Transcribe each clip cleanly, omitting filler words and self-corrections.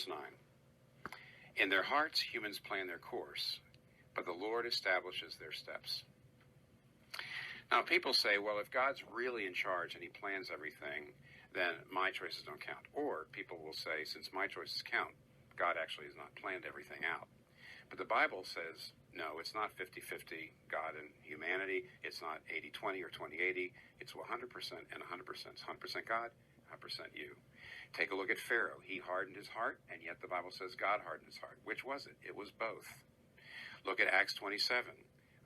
9. In their hearts, humans plan their course, but the Lord establishes their steps. Now, people say, well, if God's really in charge and he plans everything, then my choices don't count. Or people will say, since my choices count, God actually has not planned everything out. But the Bible says, no, it's not 50-50 God and humanity. It's not 80-20 or 20-80. It's 100% and 100%. It's 100% God, 100% you. Take a look at Pharaoh. He hardened his heart, and yet the Bible says God hardened his heart. Which was it? It was both. Look at Acts 27.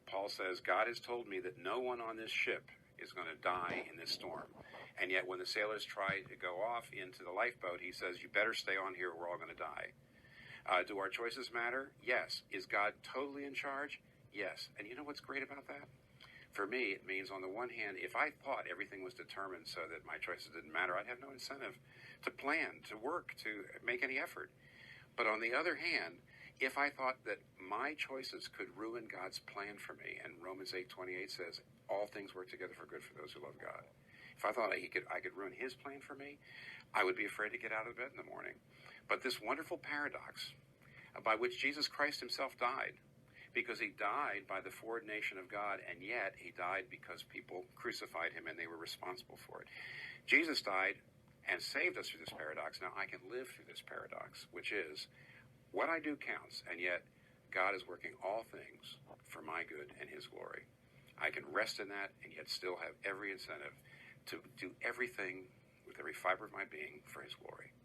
Paul says, God has told me that no one on this ship is going to die in this storm. And yet when the sailors try to go off into the lifeboat, he says, you better stay on here, we're all going to die. Do our choices matter? Yes. Is God totally in charge? Yes. And you know what's great about that? For me, it means on the one hand, if I thought everything was determined so that my choices didn't matter, I'd have no incentive to plan, to work, to make any effort. But on the other hand, if I thought that my choices could ruin God's plan for me, and Romans 8:28 says, all things work together for good for those who love God. If I thought I could ruin his plan for me, I would be afraid to get out of bed in the morning. But this wonderful paradox by which Jesus Christ himself died, because he died by the foreordination of God, and yet he died because people crucified him and they were responsible for it. Jesus died and saved us through this paradox. Now I can live through this paradox, which is what I do counts, and yet God is working all things for my good and his glory. I can rest in that and yet still have every incentive to do everything with every fiber of my being for his glory.